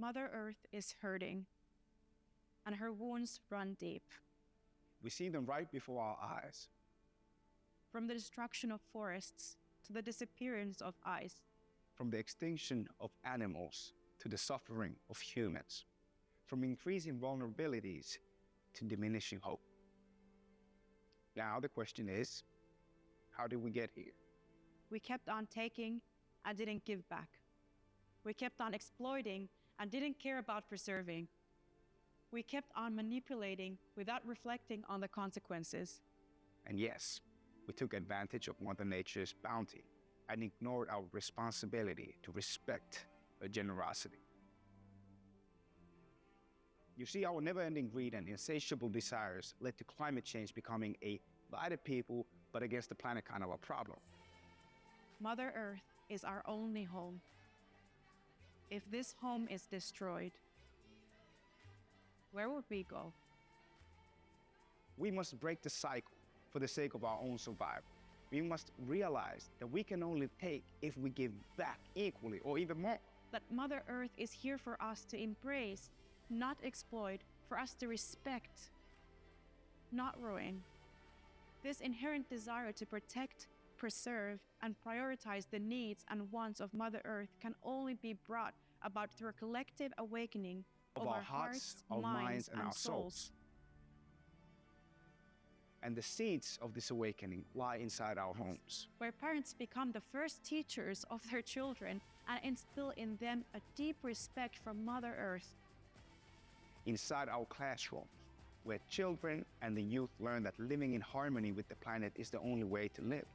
Mother Earth is hurting, and her wounds run deep. We see them right before our eyes. From the destruction of forests to the disappearance of ice. From the extinction of animals to the suffering of humans. From increasing vulnerabilities to diminishing hope. Now the question is, how did we get here? We kept on taking and didn't give back. We kept on exploiting and didn't care about preserving. We kept on manipulating without reflecting on the consequences. And yes, we took advantage of Mother Nature's bounty and ignored our responsibility to respect her generosity. You see, our never-ending greed and insatiable desires led to climate change becoming a by the people, but against the planet kind of a problem. Mother Earth is our only home. If this home is destroyed, where would we go? We must break the cycle for the sake of our own survival. We must realize that we can only take if we give back equally or even more. That Mother Earth is here for us to embrace, not exploit, for us to respect, not ruin. This inherent desire to protect, preserve, and prioritize the needs and wants of Mother Earth can only be brought about through a collective awakening of our hearts, our minds, and our souls. And the seeds of this awakening lie inside our homes, where parents become the first teachers of their children and instill in them a deep respect for Mother Earth. Inside our classrooms, where children and the youth learn that living in harmony with the planet is the only way to live.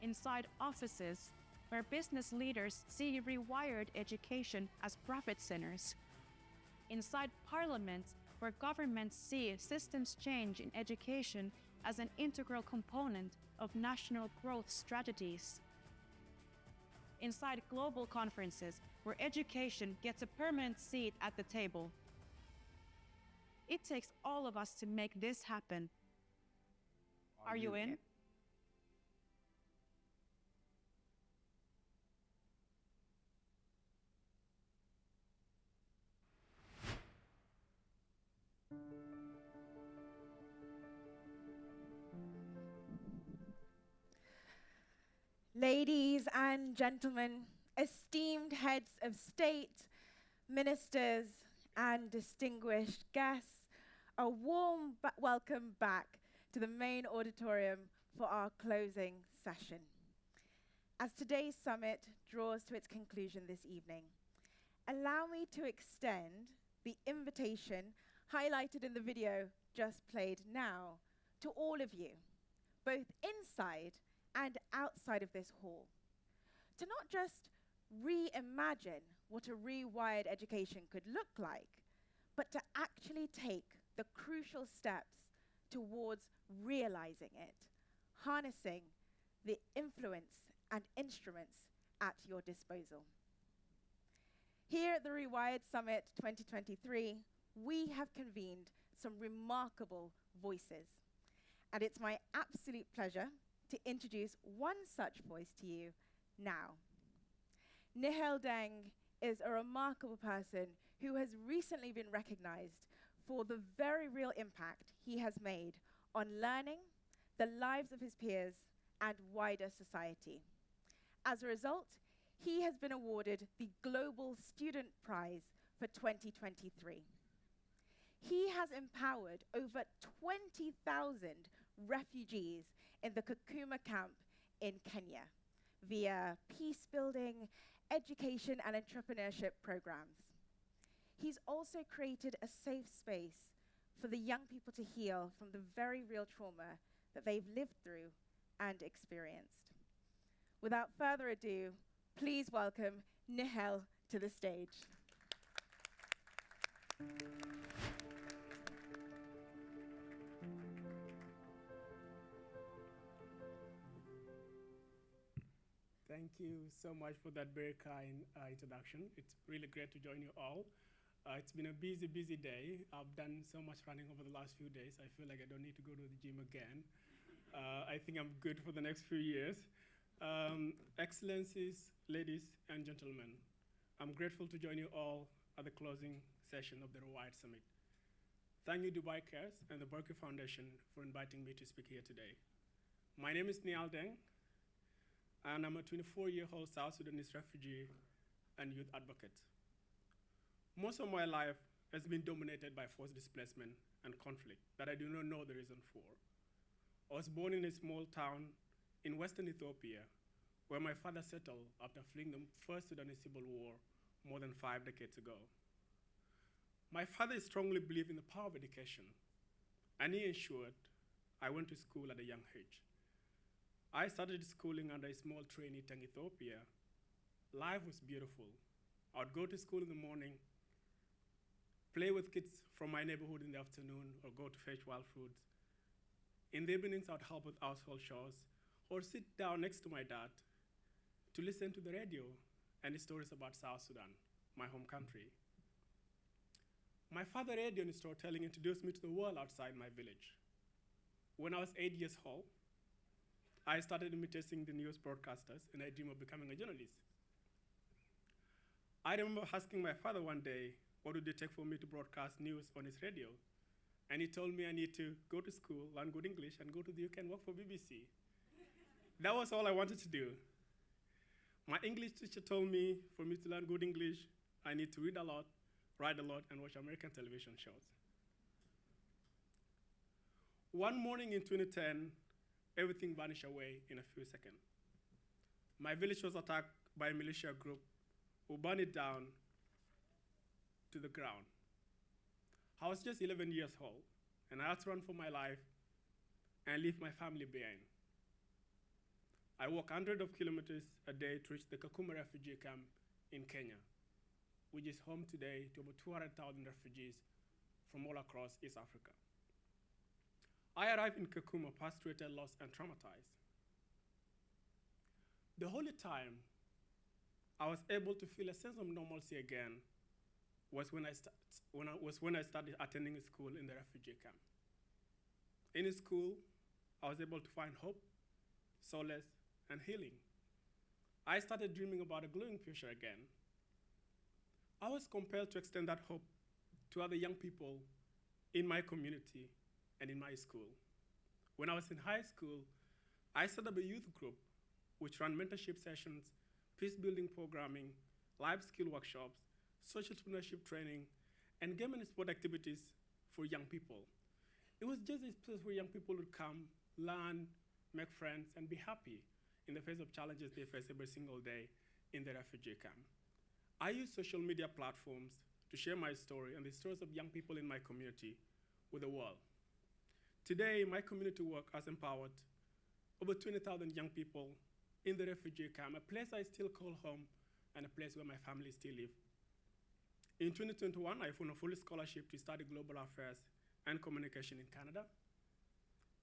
Inside offices, where business leaders see rewired education as profit centers. Inside parliaments, where governments see systems change in education as an integral component of national growth strategies. Inside global conferences, where education gets a permanent seat at the table. It takes all of us to make this happen. Are you in? Ladies and gentlemen, esteemed heads of state, ministers, and distinguished guests, a warm welcome back to the main auditorium for our closing session. As today's summit draws to its conclusion this evening, allow me to extend the invitation highlighted in the video just played now to all of you, both inside and outside of this hall, to not just reimagine what a rewired education could look like, but to actually take the crucial steps towards realizing it, harnessing the influence and instruments at your disposal. Here at the RewirEd Summit 2023, we have convened some remarkable voices, and it's my absolute pleasure to introduce one such voice to you now. Nhial Deng is a remarkable person who has recently been recognized for the very real impact he has made on learning, the lives of his peers, and wider society. As a result, he has been awarded the Global Student Prize for 2023. He has empowered over 20,000 refugees in the Kakuma camp in Kenya via peace building, education, and entrepreneurship programs. He's also created a safe space for the young people to heal from the very real trauma that they've lived through and experienced. Without further ado, please welcome Nhial to the stage. Thank you so much for that very kind introduction. It's really great to join you all. It's been a busy, busy day. I've done so much running over the last few days. I feel like I don't need to go to the gym again. I think I'm good for the next few years. Excellencies, ladies and gentlemen, I'm grateful to join you all at the closing session of the RewirEd Summit. Thank you, Dubai Cares and the Berkeley Foundation for inviting me to speak here today. My name is Nhial Deng, and I'm a 24-year-old South Sudanese refugee and youth advocate. Most of my life has been dominated by forced displacement and conflict that I do not know the reason for. I was born in a small town in Western Ethiopia, where my father settled after fleeing the First Sudanese Civil War more than 5 decades ago. My father strongly believed in the power of education, and he ensured I went to school at a young age. I started schooling under a small tree in Ethiopia. Life was beautiful. I would go to school in the morning, play with kids from my neighborhood in the afternoon, or go to fetch wild fruits. In the evenings, I would help with household chores, or sit down next to my dad to listen to the radio and the stories about South Sudan, my home country. My father radio and storytelling introduced me to the world outside my village. When I was 8 years old, I started imitating the news broadcasters, and I dreamed of becoming a journalist. I remember asking my father one day, what would it take for me to broadcast news on his radio? And he told me I need to go to school, learn good English, and go to the UK and work for BBC. That was all I wanted to do. My English teacher told me for me to learn good English, I need to read a lot, write a lot, and watch American television shows. One morning in 2010, everything vanished away in a few seconds. My village was attacked by a militia group who burned it down to the ground. I was just 11 years old, and I had to run for my life and leave my family behind. I walked hundreds of kilometers a day to reach the Kakuma refugee camp in Kenya, which is home today to over 200,000 refugees from all across East Africa. I arrived in Kakuma frustrated, lost, and traumatized. The only time I was able to feel a sense of normalcy again was when I started attending school in the refugee camp. In school, I was able to find hope, solace, and healing. I started dreaming about a glowing future again. I was compelled to extend that hope to other young people in my community and in my school. When I was in high school, I set up a youth group which ran mentorship sessions, peace-building programming, life skill workshops, social entrepreneurship training, and game and sport activities for young people. It was just a place where young people would come, learn, make friends, and be happy in the face of challenges they face every single day in the refugee camp. I use social media platforms to share my story and the stories of young people in my community with the world. Today, my community work has empowered over 20,000 young people in the refugee camp, a place I still call home and a place where my family still live. In 2021, I found a full scholarship to study global affairs and communication in Canada.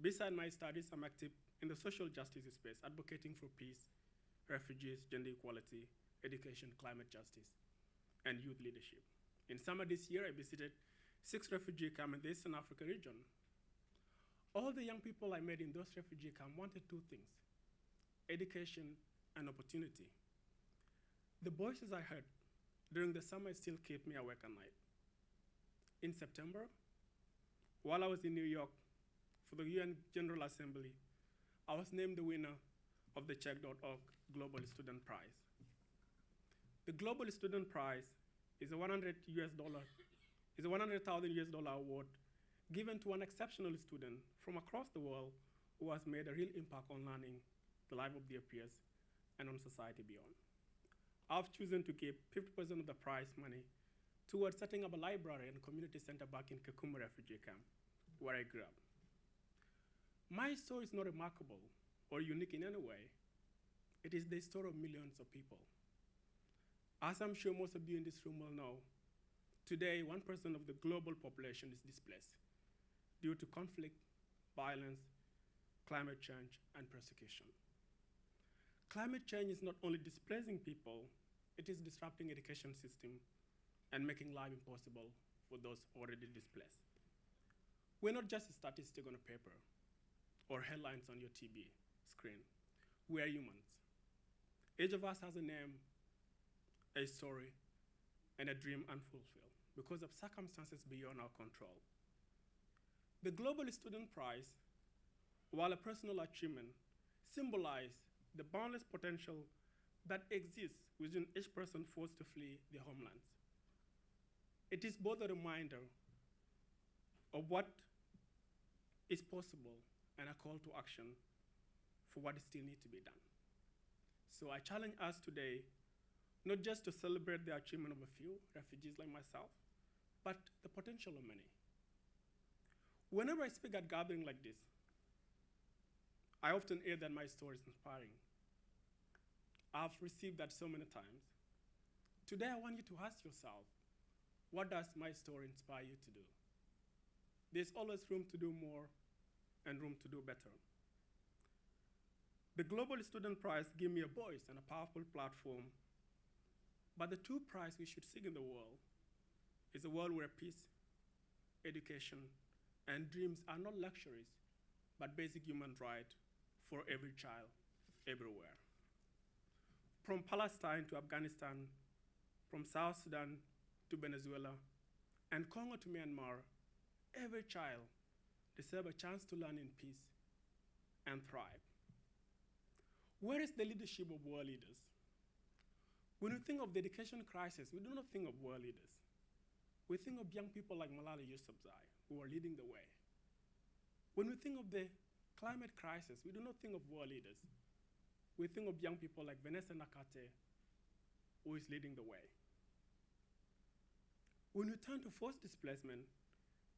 Beside my studies, I'm active in the social justice space, advocating for peace, refugees, gender equality, education, climate justice, and youth leadership. In summer this year, I visited 6 refugee camps in the Eastern Africa region. All the young people I met in those refugee camps wanted 2 things: education and opportunity. The voices I heard during the summer still keep me awake at night. In September, while I was in New York for the UN General Assembly, I was named the winner of the Check.org Global Student Prize. The Global Student Prize is a $100,000 award given to an exceptional student from across the world who has made a real impact on learning, the life of their peers, and on society beyond. I've chosen to give 50% of the prize money towards setting up a library and community center back in Kakuma refugee camp, where I grew up. My story is not remarkable or unique in any way. It is the story of millions of people. As I'm sure most of you in this room will know, today 1% of the global population is displaced due to conflict, violence, climate change, and persecution. Climate change is not only displacing people, it is disrupting education system and making life impossible for those already displaced. We're not just a statistic on a paper or headlines on your TV screen. We are humans. Each of us has a name, a story, and a dream unfulfilled because of circumstances beyond our control. The Global Student Prize, while a personal achievement, symbolizes the boundless potential that exists within each person forced to flee their homelands. It is both a reminder of what is possible and a call to action for what still needs to be done. So I challenge us today not just to celebrate the achievement of a few refugees like myself, but the potential of many. Whenever I speak at gatherings like this, I often hear that my story is inspiring. I've received that so many times. Today, I want you to ask yourself, what does my story inspire you to do? There's always room to do more and room to do better. The Global Student Prize gave me a voice and a powerful platform, but the true prize we should seek in the world is a world where peace, education, and dreams are not luxuries, but basic human rights for every child, everywhere. From Palestine to Afghanistan, from South Sudan to Venezuela, and Congo to Myanmar, every child deserves a chance to learn in peace and thrive. Where is the leadership of world leaders? When we think of the education crisis, we do not think of world leaders. We think of young people like Malala Yousafzai, who are leading the way. When we think of the climate crisis, we do not think of world leaders. We think of young people like Vanessa Nakate, who is leading the way. When we turn to forced displacement,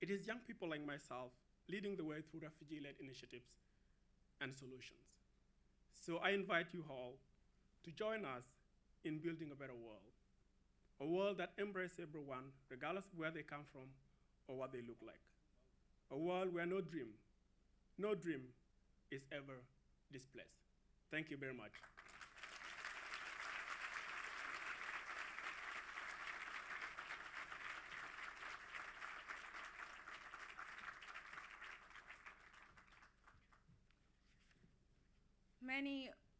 it is young people like myself leading the way through refugee-led initiatives and solutions. So I invite you all to join us in building a better world that embraces everyone, regardless of where they come from or what they look like. A world where no dream is ever displaced. Thank you very much.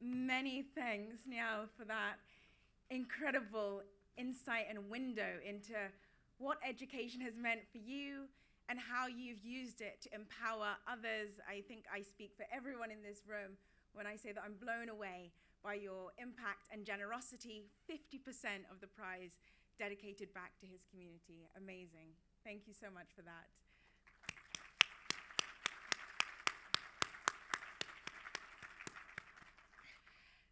Many thanks, Nhial, for that incredible insight and window into what education has meant for you and how you've used it to empower others. I think I speak for everyone in this room when I say that I'm blown away by your impact and generosity. 50% of the prize dedicated back to his community. Amazing. Thank you so much for that.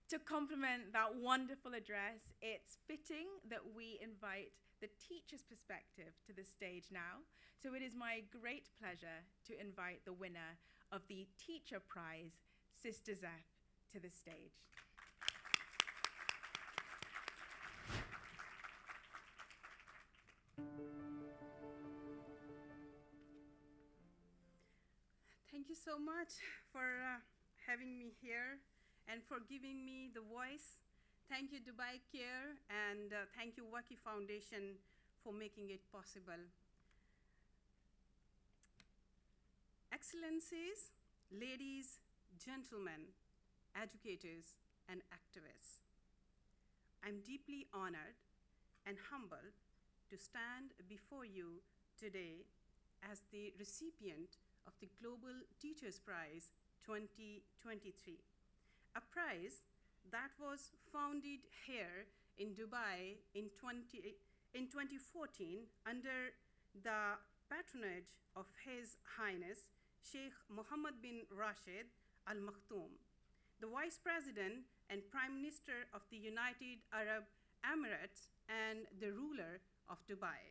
To complement that wonderful address, it's fitting that we invite the teacher's perspective to the stage now. So it is my great pleasure to invite the winner of the Teacher Prize, Sister Zeph, to the stage. Thank you so much for having me here and for giving me the voice. Thank you, Dubai Care, and thank you, Waki Foundation, for making it possible. Excellencies, ladies, gentlemen, educators, and activists, I'm deeply honored and humbled to stand before you today as the recipient of the Global Teachers Prize 2023. A prize that was founded here in Dubai in 2014 under the patronage of His Highness Sheikh Mohammed bin Rashid Al Maktoum, the Vice President and Prime Minister of the United Arab Emirates and the ruler of Dubai.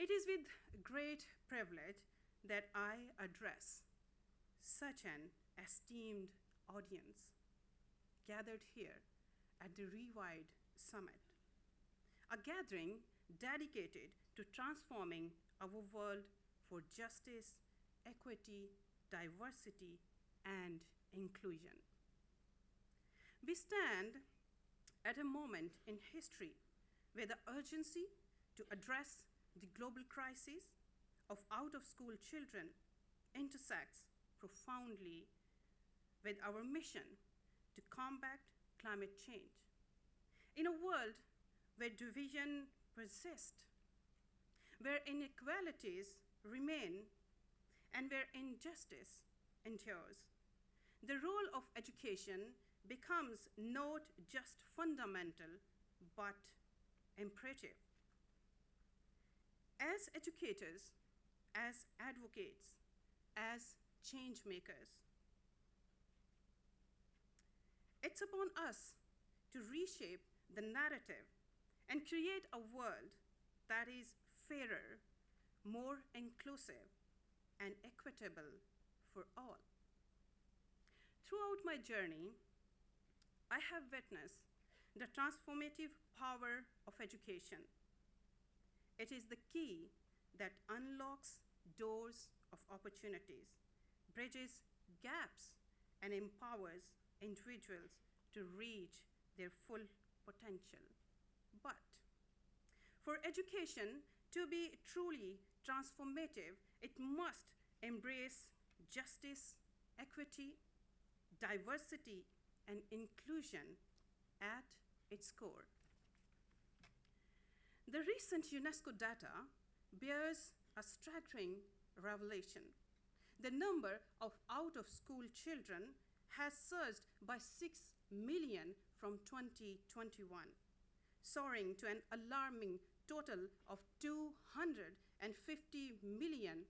It is with great privilege that I address such an esteemed audience gathered here at the RewirEd Summit, a gathering dedicated to transforming our world for justice, equity, diversity, and inclusion. We stand at a moment in history where the urgency to address the global crisis of out-of-school children intersects profoundly with our mission to combat climate change. In a world where division persists, where inequalities remain, and where injustice endures. The role of education becomes not just fundamental, but imperative. As educators, as advocates, as change makers, it's upon us to reshape the narrative and create a world that is fairer, more inclusive, and equitable for all. Throughout my journey, I have witnessed the transformative power of education. It is the key that unlocks doors of opportunities, bridges gaps, and empowers individuals to reach their full potential. But for education to be truly transformative, it must embrace justice, equity, diversity, and inclusion at its core. The recent UNESCO data bears a staggering revelation. The number of out-of-school children has surged by 6 million from 2021, soaring to an alarming total of 250 million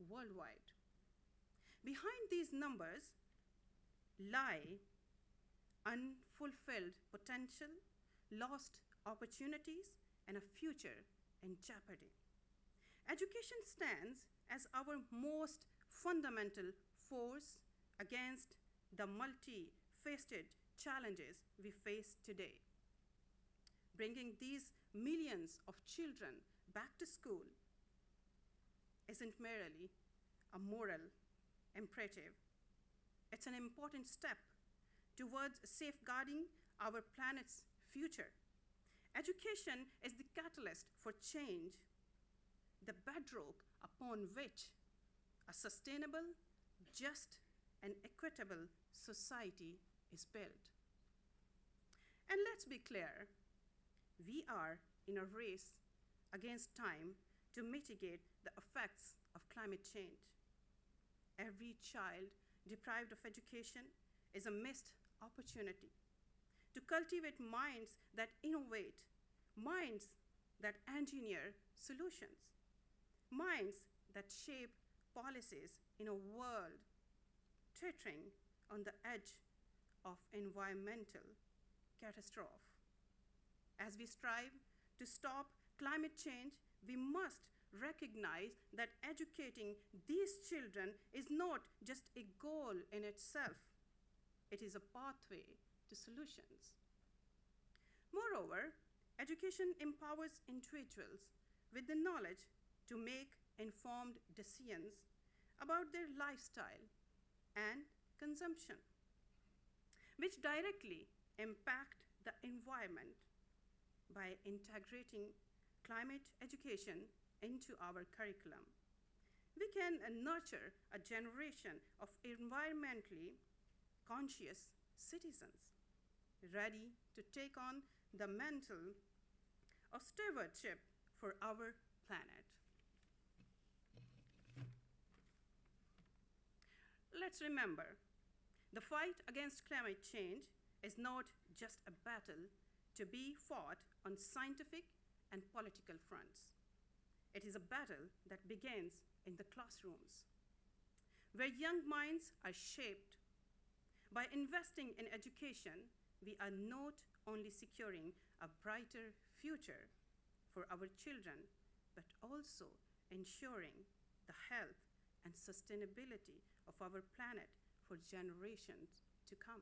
worldwide. Behind these numbers lie unfulfilled potential, lost opportunities, and a future in jeopardy. Education stands as our most fundamental force against the multifaceted challenges we face today. Bringing these millions of children back to school isn't merely a moral imperative. It's an important step towards safeguarding our planet's future. Education is the catalyst for change, the bedrock upon which a sustainable, just, and equitable society is built. And let's be clear, we are in a race against time to mitigate the effects of climate change. Every child deprived of education is a missed opportunity to cultivate minds that innovate, minds that engineer solutions, minds that shape policies in a world teetering on the edge of environmental catastrophe. As we strive to stop climate change, we must recognize that educating these children is not just a goal in itself, it is a pathway to solutions. Moreover, education empowers individuals with the knowledge to make informed decisions about their lifestyle and consumption, which directly impact the environment. By integrating climate education into our curriculum, we can nurture a generation of environmentally conscious citizens, ready to take on the mantle of stewardship for our planet. Let's remember, the fight against climate change is not just a battle to be fought on scientific and political fronts. It is a battle that begins in the classrooms, where young minds are shaped. By investing in education, we are not only securing a brighter future for our children, but also ensuring the health and sustainability of our planet for generations to come.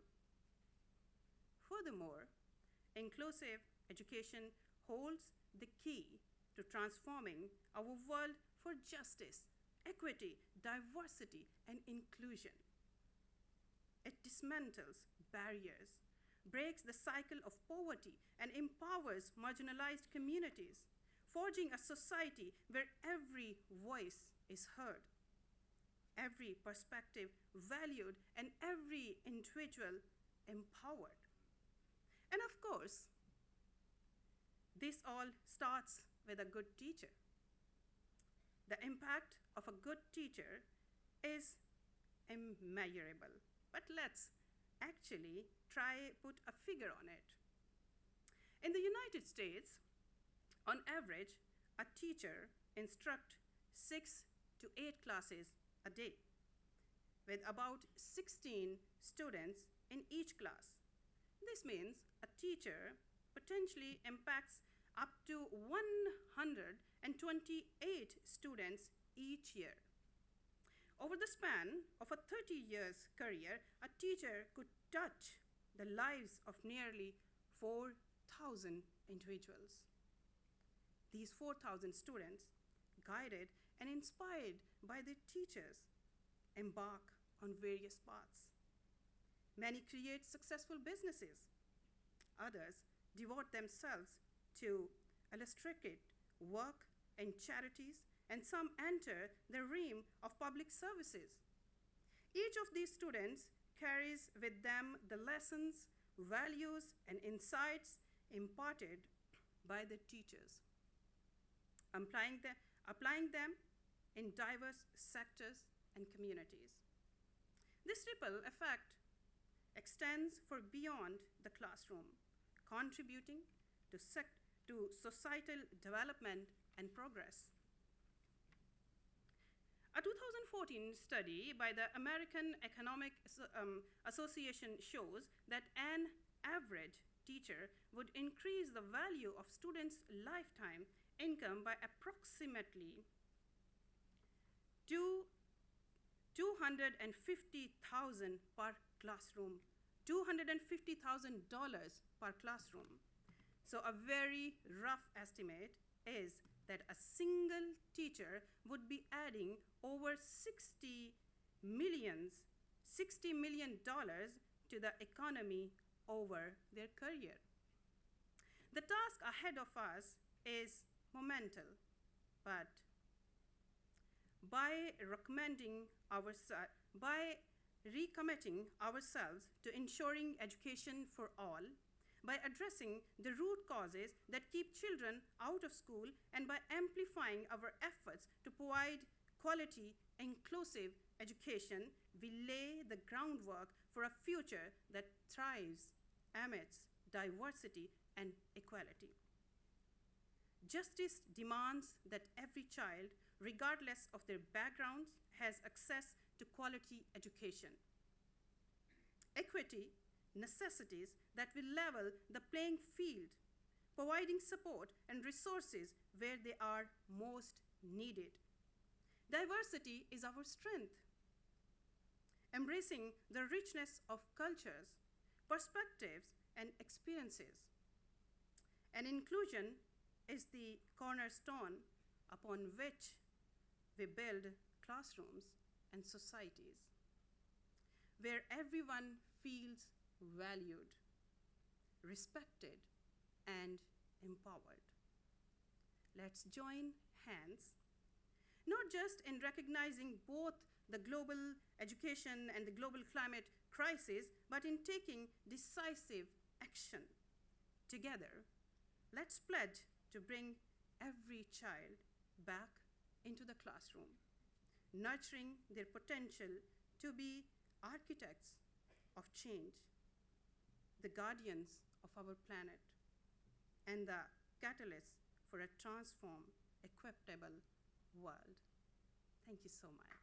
Furthermore, inclusive education holds the key to transforming our world for justice, equity, diversity, and inclusion. It dismantles barriers, breaks the cycle of poverty, and empowers marginalized communities, forging a society where every voice is heard, every perspective valued, and every individual empowered. And of course, This all starts with a good teacher. The impact of a good teacher is immeasurable, but let's actually try put a figure on it. In the United States, on average, a teacher instructs 6 to 8 classes a day, with about 16 students in each class. This means a teacher potentially impacts up to 128 students each year. Over the span of a 30 years career, a teacher could touch the lives of nearly 4,000 individuals. These 4,000 students, guided and inspired by their teachers, embark on various paths. Many create successful businesses. Others devote themselves to illustrated work and charities, and some enter the realm of public services. Each of these students carries with them the lessons, values, and insights imparted by their teachers, applying them in diverse sectors and communities. This ripple effect extends for beyond the classroom, contributing to societal development and progress. A 2014 study by the American Economic Association shows that an average teacher would increase the value of students' lifetime income by approximately $250,000 per classroom, $250,000 per classroom. So a very rough estimate is that a single teacher would be adding over $60 million to the economy over their career. The task ahead of us is monumental, but by recommitting ourselves to ensuring education for all, by addressing the root causes that keep children out of school, and by amplifying our efforts to provide quality, inclusive education, we lay the groundwork for a future that thrives amidst diversity and equality. Justice demands that every child, regardless of their backgrounds, has access to quality education. Equity necessities that will level the playing field, providing support and resources where they are most needed. Diversity is our strength. Embracing the richness of cultures, perspectives, and experiences. And inclusion is the cornerstone upon which we build classrooms and societies, where everyone feels valued, respected, and empowered. Let's join hands, not just in recognizing both the global education and the global climate crisis, but in taking decisive action. Together, let's pledge to bring every child back into the classroom, nurturing their potential to be architects of change, the guardians of our planet, and the catalysts for a transformed, equitable world. Thank you so much.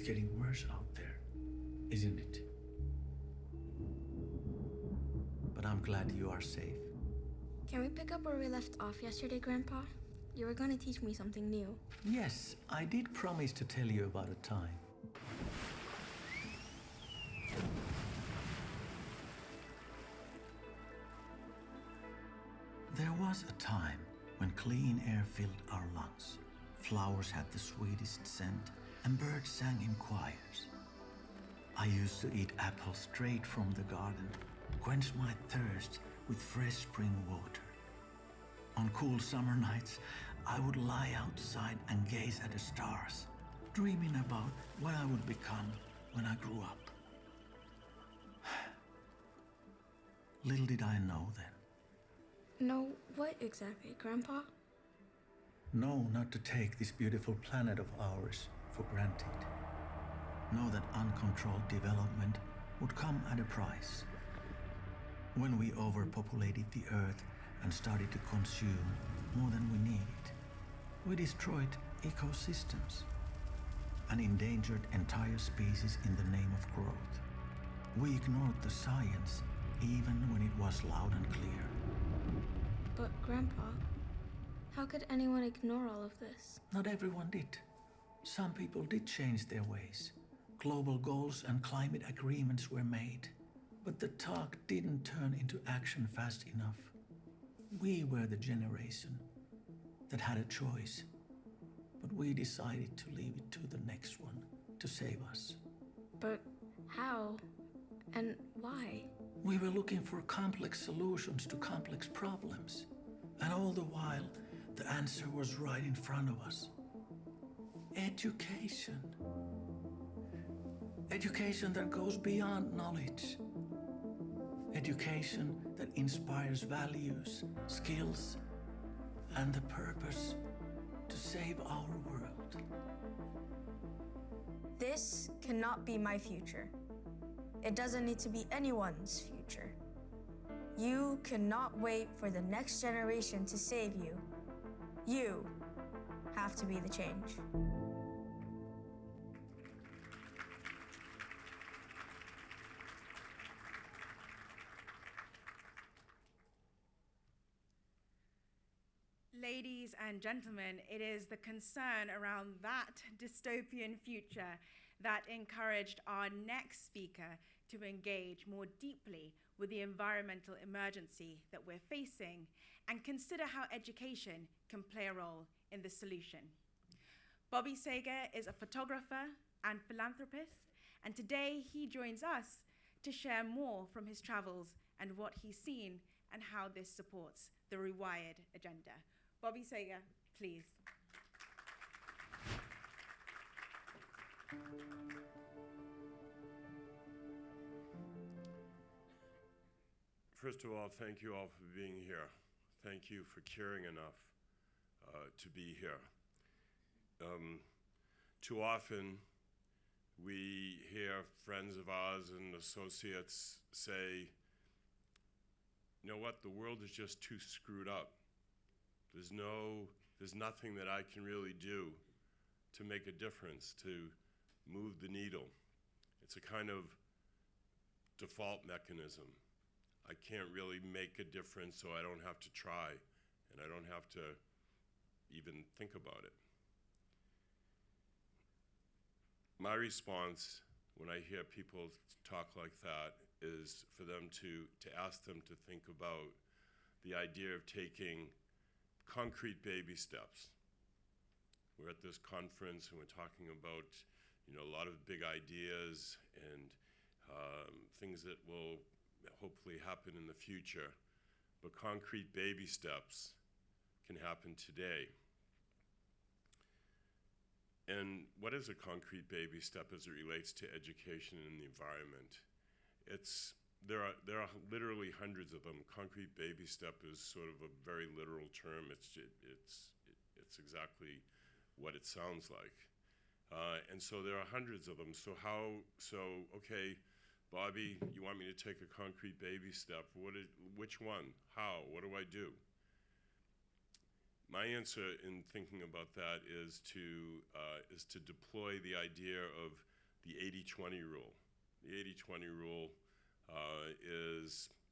getting worse out there, isn't it? But I'm glad you are safe. Can we pick up where we left off yesterday, Grandpa? You were going to teach me something new. Yes, I did promise to tell you about a time. There was a time when clean air filled our lungs. Flowers had the sweetest scent, and birds sang in choirs. I used to eat apples straight from the garden, quench my thirst with fresh spring water. On cool summer nights, I would lie outside and gaze at the stars, dreaming about what I would become when I grew up. Little did I know then. No, what exactly, Grandpa? No, not to take this beautiful planet of ours for granted. Know that uncontrolled development would come at a price. When we overpopulated the Earth and started to consume more than we needed, we destroyed ecosystems and endangered entire species in the name of growth. We ignored the science even when it was loud and clear. But, Grandpa, how could anyone ignore all of this? Not everyone did. Some people did change their ways. Global goals and climate agreements were made. But the talk didn't turn into action fast enough. We were the generation that had a choice. But we decided to leave it to the next one to save us. But how? And why? We were looking for complex solutions to complex problems. And all the while, the answer was right in front of us. Education. Education that goes beyond knowledge. Education that inspires values, skills, and the purpose to save our world. This cannot be my future. It doesn't need to be anyone's future. You cannot wait for the next generation to save you. You have to be the change. Ladies and gentlemen, it is the concern around that dystopian future that encouraged our next speaker to engage more deeply with the environmental emergency that we're facing and consider how education can play a role in the solution. Bobby Sager is a photographer and philanthropist, and today he joins us to share more from his travels and what he's seen and how this supports the RewirEd agenda. Bobby Sager, please. First of all, thank you all for being here. Thank you for caring enough to be here. Too often, we hear friends of ours and associates say, you know what, the world is just too screwed up. There's nothing that I can really do to make a difference, to move the needle. It's a kind of default mechanism. I can't really make a difference, so I don't have to try, and I don't have to even think about it. My response when I hear people talk like that is for them to ask them to think about the idea of taking concrete baby steps. We're at this conference and we're talking about, a lot of big ideas and things that will hopefully happen in the future, but concrete baby steps can happen today. And what is a concrete baby step as it relates to education and the environment? There are literally hundreds of them. Concrete baby step is sort of a very literal term. It's exactly what it sounds like. And so there are hundreds of them. So okay, Bobby, you want me to take a concrete baby step? Which one? How? What do I do? My answer in thinking about that is to deploy the idea of the 80-20 rule. The 80-20 rule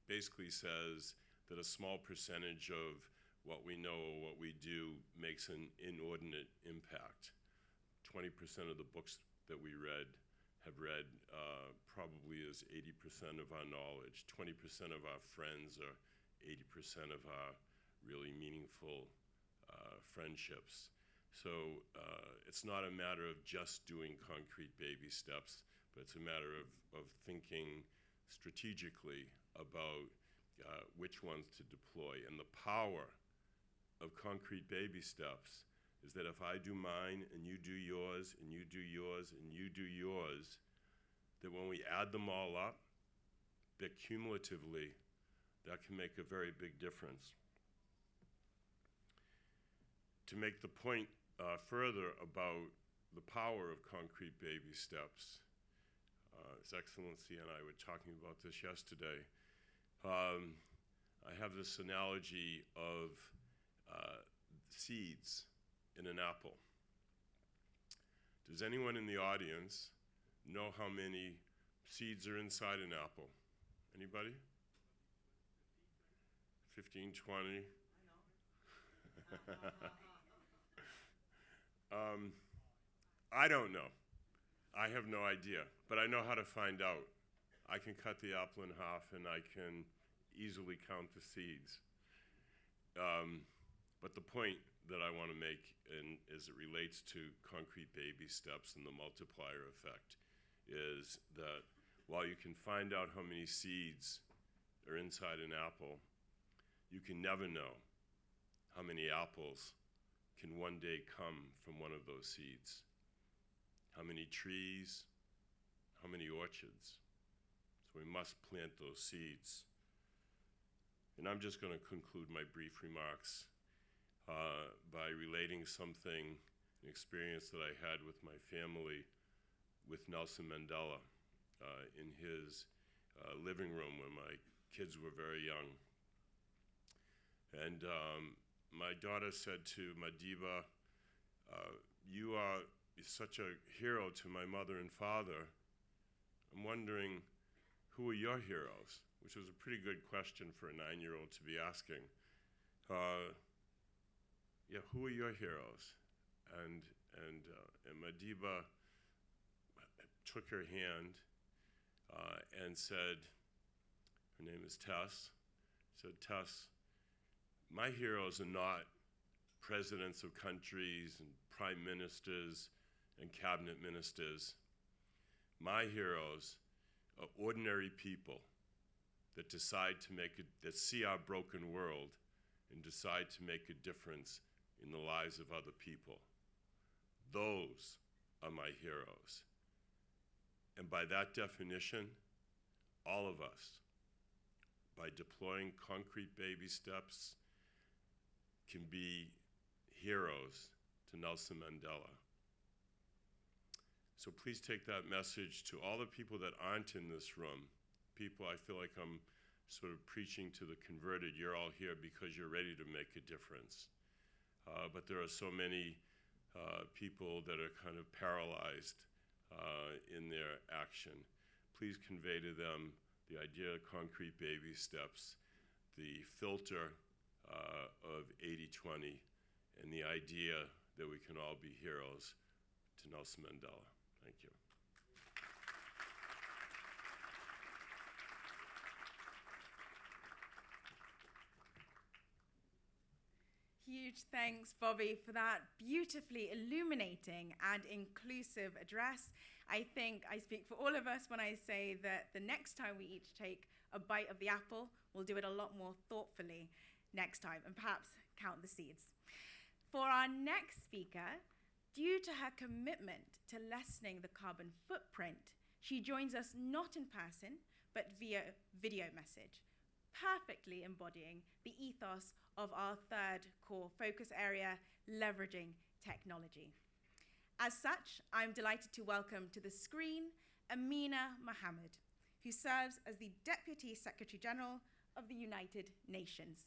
basically says that a small percentage of what we know or what we do makes an inordinate impact. 20% of the books that we have read probably is 80% of our knowledge. 20% of our friends are 80% of our really meaningful friendships. So it's not a matter of just doing concrete baby steps, but it's a matter of thinking strategically about which ones to deploy. And the power of concrete baby steps is that if I do mine and you do yours and you do yours and you do yours, that when we add them all up, that cumulatively, that can make a very big difference. To make the point further about the power of concrete baby steps, His Excellency and I were talking about this yesterday. I have this analogy of seeds in an apple. Does anyone in the audience know how many seeds are inside an apple? Anybody? 15, 20? I don't know. I have no idea, but I know how to find out. I can cut the apple in half and I can easily count the seeds. But the point that I want to make as it relates to concrete baby steps and the multiplier effect is that while you can find out how many seeds are inside an apple, you can never know how many apples can one day come from one of those seeds. How many trees, how many orchards. So we must plant those seeds. And I'm just going to conclude my brief remarks by relating something, an experience that I had with my family with Nelson Mandela in his living room when my kids were very young. And my daughter said to Madiba, you are such a hero to my mother and father. I'm wondering, who are your heroes? Which was a pretty good question for a 9-year-old to be asking. Yeah, who are your heroes? And Madiba took her hand and said, her name is Tess, said, Tess, my heroes are not presidents of countries and prime ministers and cabinet ministers. My heroes are ordinary people that decide to that see our broken world and decide to make a difference in the lives of other people. Those are my heroes. And by that definition, all of us, by deploying concrete baby steps, can be heroes to Nelson Mandela. So please take that message to all the people that aren't in this room. People, I feel like I'm sort of preaching to the converted. You're all here because you're ready to make a difference. But there are so many people that are kind of paralyzed in their action. Please convey to them the idea of concrete baby steps, the filter of 80-20, and the idea that we can all be heroes to Nelson Mandela. Thank you. Huge thanks, Bobby, for that beautifully illuminating and inclusive address. I think I speak for all of us when I say that the next time we each take a bite of the apple, we'll do it a lot more thoughtfully next time and perhaps count the seeds. For our next speaker, due to her commitment to lessening the carbon footprint, she joins us not in person, but via video message, perfectly embodying the ethos of our third core focus area, leveraging technology. As such, I'm delighted to welcome to the screen Amina Mohammed, who serves as the Deputy Secretary General of the United Nations.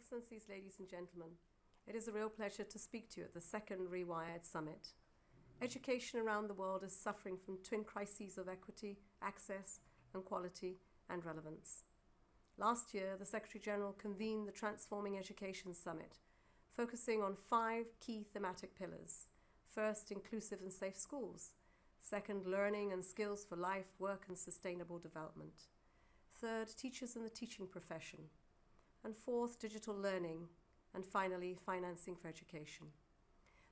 Excellencies, ladies and gentlemen, it is a real pleasure to speak to you at the second RewirEd Summit. Education around the world is suffering from twin crises of equity, access, and quality, and relevance. Last year, the Secretary General convened the Transforming Education Summit, focusing on 5 key thematic pillars. First, inclusive and safe schools. Second, learning and skills for life, work, and sustainable development. Third, teachers in the teaching profession. And fourth, digital learning. And finally, financing for education.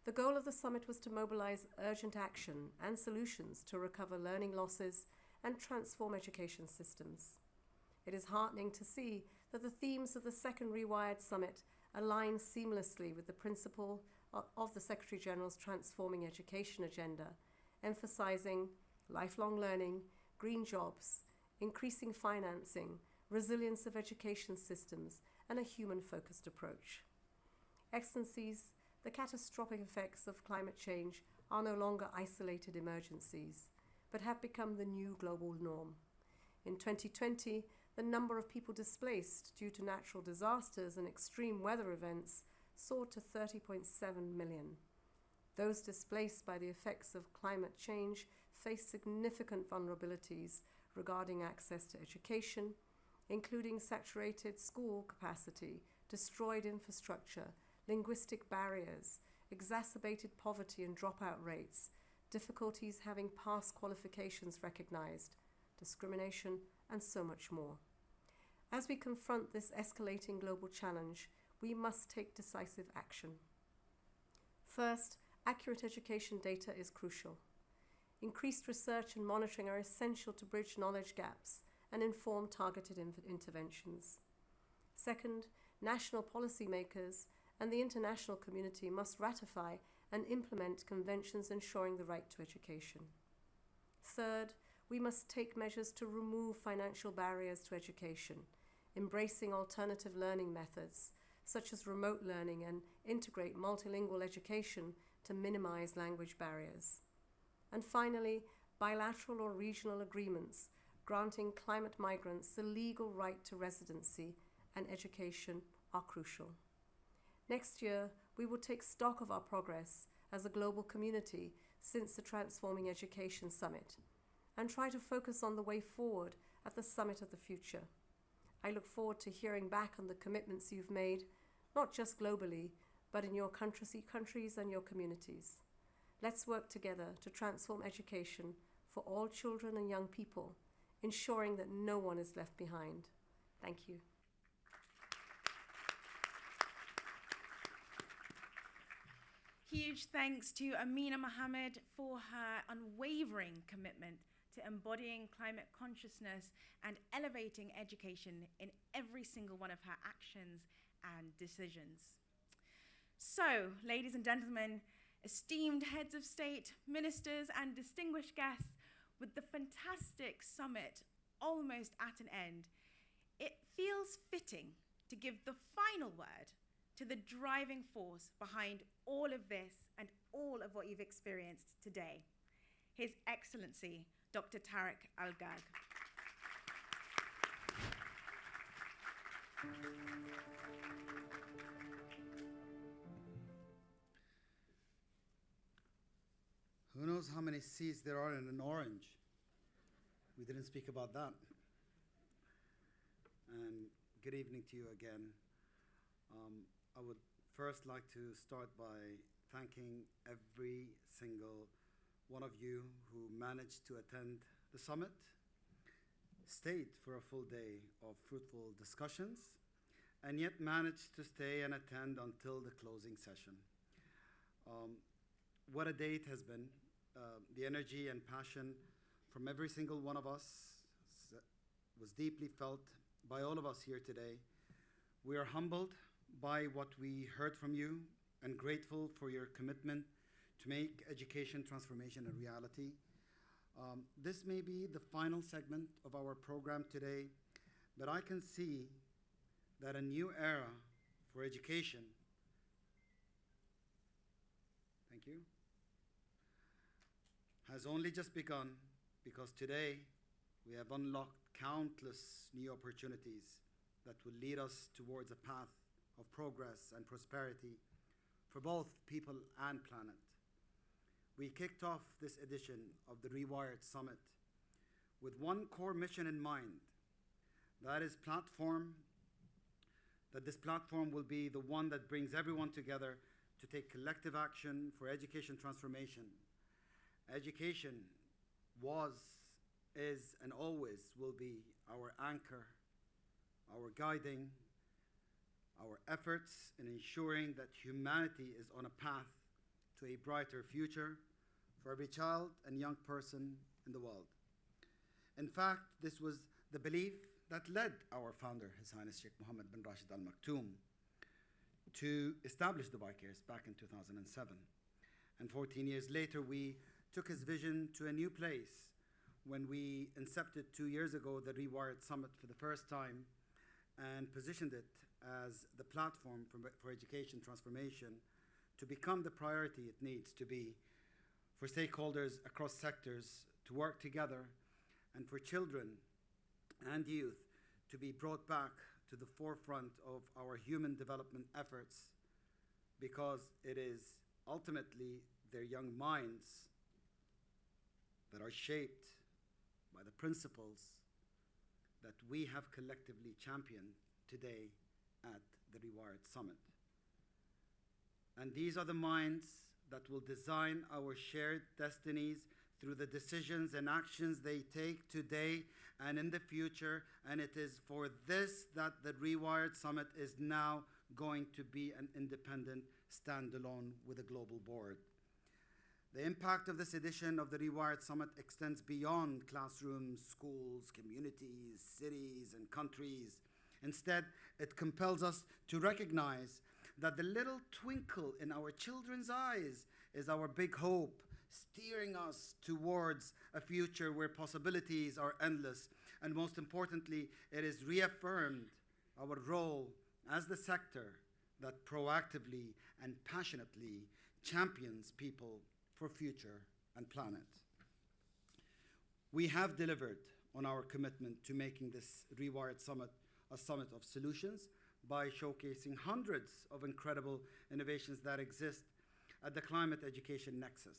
The goal of the summit was to mobilize urgent action and solutions to recover learning losses and transform education systems. It is heartening to see that the themes of the second RewirEd Summit align seamlessly with the principle of the Secretary General's Transforming Education agenda, emphasizing lifelong learning, green jobs, increasing financing, resilience of education systems, and a human-focused approach. Excellencies, the catastrophic effects of climate change are no longer isolated emergencies, but have become the new global norm. In 2020, the number of people displaced due to natural disasters and extreme weather events soared to 30.7 million. Those displaced by the effects of climate change face significant vulnerabilities regarding access to education, including saturated school capacity, destroyed infrastructure, linguistic barriers, exacerbated poverty and dropout rates, difficulties having past qualifications recognized, discrimination, and so much more. As we confront this escalating global challenge, we must take decisive action. First, accurate education data is crucial. Increased research and monitoring are essential to bridge knowledge gaps and inform targeted interventions. Second, national policymakers and the international community must ratify and implement conventions ensuring the right to education. Third, we must take measures to remove financial barriers to education, embracing alternative learning methods, such as remote learning, and integrate multilingual education to minimize language barriers. And finally, bilateral or regional agreements granting climate migrants the legal right to residency and education are crucial. Next year, we will take stock of our progress as a global community since the Transforming Education Summit and try to focus on the way forward at the Summit of the Future. I look forward to hearing back on the commitments you've made, not just globally, but in your countries and your communities. Let's work together to transform education for all children and young people, ensuring that no one is left behind. Thank you. Huge thanks to Amina Mohammed for her unwavering commitment to embodying climate consciousness and elevating education in every single one of her actions and decisions. So, ladies and gentlemen, esteemed heads of state, ministers, and distinguished guests, with the fantastic summit almost at an end, it feels fitting to give the final word to the driving force behind all of this and all of what you've experienced today, His Excellency, Dr. Tariq Al-Gurg. Who knows how many seeds there are in an orange? We didn't speak about that. And good evening to you again. I would first like to start by thanking every single one of you who managed to attend the summit, stayed for a full day of fruitful discussions, and yet managed to stay and attend until the closing session. What a day it has been. The energy and passion from every single one of us was deeply felt by all of us here today. We are humbled by what we heard from you and grateful for your commitment to make education transformation a reality. This may be the final segment of our program today, but I can see that a new era for education, thank you, has only just begun, because today we have unlocked countless new opportunities that will lead us towards a path of progress and prosperity for both people and planet. We kicked off this edition of the RewirEd Summit with one core mission in mind. That is this platform will be the one that brings everyone together to take collective action for education transformation. Education was, is, and always will be our anchor, our guiding, our efforts in ensuring that humanity is on a path to a brighter future for every child and young person in the world. In fact, this was the belief that led our founder, His Highness Sheikh Mohammed bin Rashid Al Maktoum, to establish the YCARES back in 2007. And 14 years later, we took his vision to a new place when we incepted 2 years ago the RewirEd Summit for the first time and positioned it as the platform for education transformation to become the priority it needs to be for stakeholders across sectors to work together and for children and youth to be brought back to the forefront of our human development efforts, because it is ultimately their young minds that are shaped by the principles that we have collectively championed today at the RewirEd Summit. And these are the minds that will design our shared destinies through the decisions and actions they take today and in the future. And it is for this that the RewirEd Summit is now going to be an independent standalone with a global board. The impact of this edition of the RewirEd Summit extends beyond classrooms, schools, communities, cities, and countries. Instead, it compels us to recognize that the little twinkle in our children's eyes is our big hope, steering us towards a future where possibilities are endless. And most importantly, it is reaffirmed our role as the sector that proactively and passionately champions people for future and planet. We have delivered on our commitment to making this RewirEd Summit a summit of solutions by showcasing hundreds of incredible innovations that exist at the climate education nexus.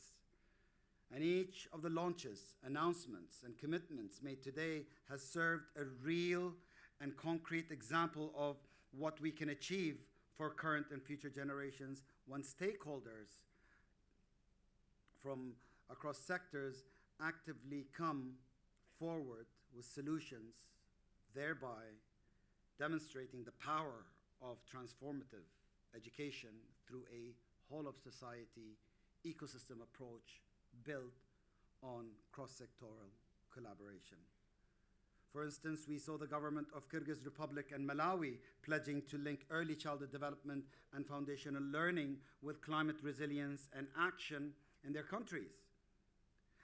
And each of the launches, announcements, and commitments made today has served a real and concrete example of what we can achieve for current and future generations when stakeholders from across sectors actively come forward with solutions, thereby demonstrating the power of transformative education through a whole of society ecosystem approach built on cross-sectoral collaboration. For instance, we saw the government of Kyrgyz Republic and Malawi pledging to link early childhood development and foundational learning with climate resilience and action in their countries.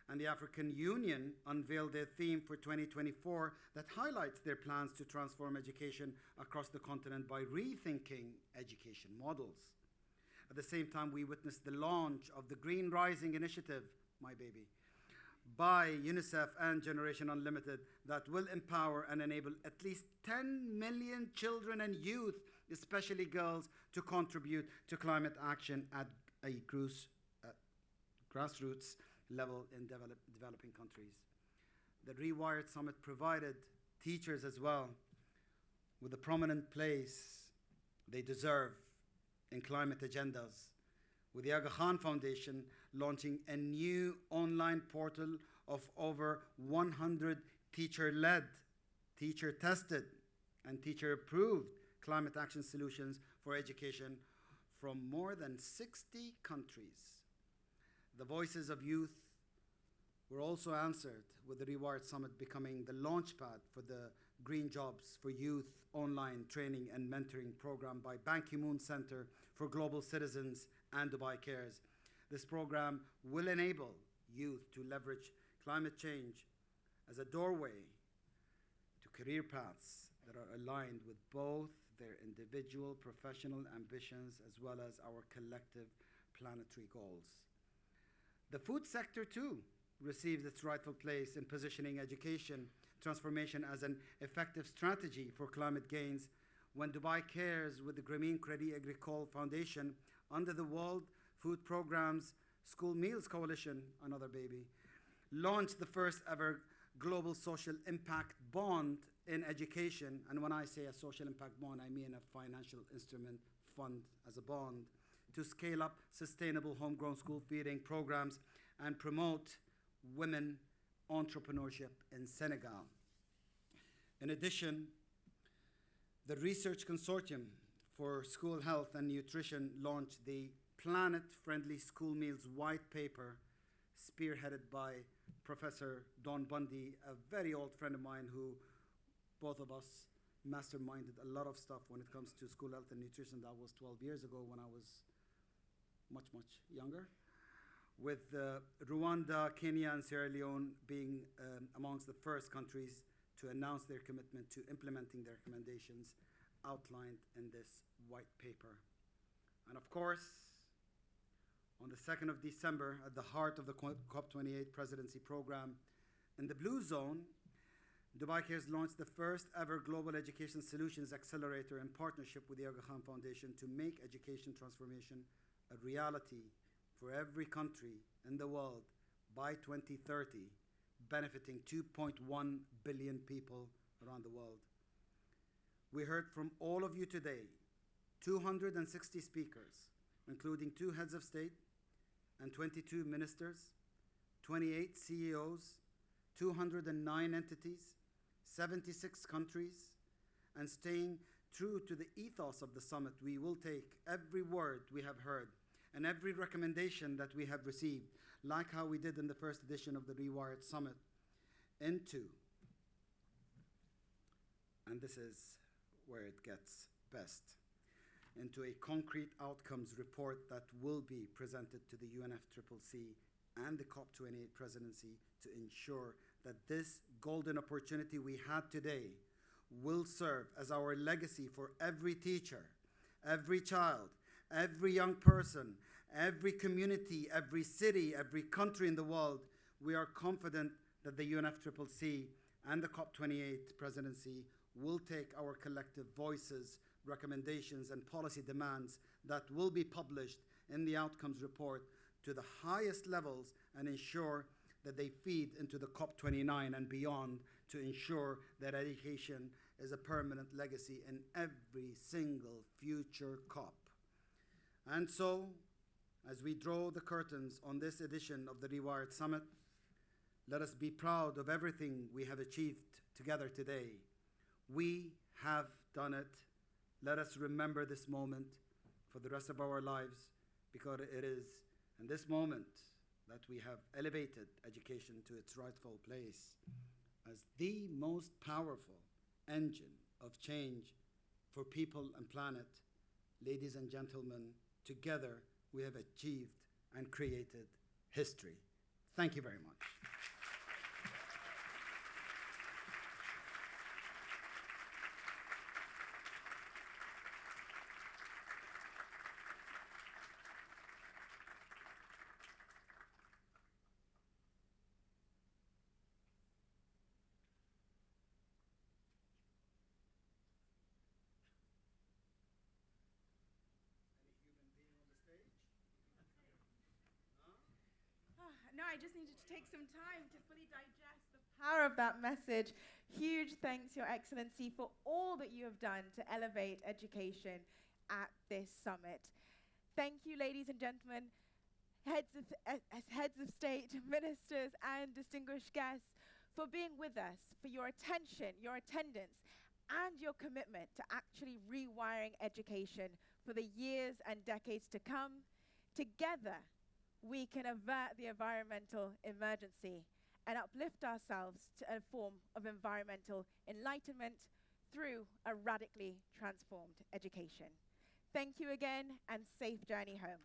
And the African Union unveiled their theme for 2024 that highlights their plans to transform education across the continent by rethinking education models. At the same time, we witnessed the launch of the Green Rising Initiative, my baby, by UNICEF and Generation Unlimited that will empower and enable at least 10 million children and youth, especially girls, to contribute to climate action at a grassroots level in developing countries. The RewirEd Summit provided teachers as well with a prominent place they deserve in climate agendas, with the Aga Khan Foundation launching a new online portal of over 100 teacher-led, teacher-tested, and teacher-approved climate action solutions for education from more than 60 countries. The voices of youth were also answered, with the RewirEd Summit becoming the launchpad for the Green Jobs for Youth online training and mentoring program by Ban Ki-moon Center for Global Citizens and Dubai Cares. This program will enable youth to leverage climate change as a doorway to career paths that are aligned with both their individual professional ambitions as well as our collective planetary goals. The food sector too receives its rightful place in positioning education transformation as an effective strategy for climate gains, when Dubai Cares with the Grameen Credit Agricole Foundation under the World Food Programme's School Meals Coalition, another baby, launched the first ever global social impact bond in education. And when I say a social impact bond, I mean a financial instrument fund as a bond to scale up sustainable homegrown school feeding programs and promote women entrepreneurship in Senegal. In addition, the Research Consortium for School Health and Nutrition launched the Planet-Friendly School Meals White Paper, spearheaded by Professor Don Bundy, a very old friend of mine who both of us masterminded a lot of stuff when it comes to school health and nutrition. That was 12 years ago when I was much, much younger, with Rwanda, Kenya, and Sierra Leone being amongst the first countries to announce their commitment to implementing the recommendations outlined in this white paper. And of course, on the 2nd of December, at the heart of the COP28 presidency program, in the Blue Zone, Dubai Cares launched the first ever Global Education Solutions Accelerator in partnership with the Aga Khan Foundation to make education transformation a reality for every country in the world by 2030, benefiting 2.1 billion people around the world. We heard from all of you today, 260 speakers, including 2 heads of state and 22 ministers, 28 CEOs, 209 entities, 76 countries, and staying true to the ethos of the summit, we will take every word we have heard and every recommendation that we have received, like how we did in the first edition of the RewirEd Summit, into, and this is where it gets best, into a concrete outcomes report that will be presented to the UNFCCC and the COP28 presidency to ensure that this golden opportunity we had today will serve as our legacy for every teacher, every child, every young person, every community, every city, every country in the world. We are confident that the UNFCCC and the COP28 presidency will take our collective voices, recommendations, and policy demands that will be published in the outcomes report to the highest levels and ensure that they feed into the COP29 and beyond to ensure that education is a permanent legacy in every single future COP. And so, as we draw the curtains on this edition of the RewirEd Summit, let us be proud of everything we have achieved together today. We have done it. Let us remember this moment for the rest of our lives, because it is in this moment that we have elevated education to its rightful place as the most powerful engine of change for people and planet. Ladies and gentlemen, together we have achieved and created history. Thank you very much. No, I just needed to take some time to fully digest the power of that message. Huge thanks, Your Excellency, for all that you have done to elevate education at this summit. Thank you, ladies and gentlemen, heads of state, ministers, and distinguished guests, for being with us, for your attention, your attendance, and your commitment to actually rewiring education for the years and decades to come. Together, we can avert the environmental emergency and uplift ourselves to a form of environmental enlightenment through a radically transformed education. Thank you again, and safe journey home.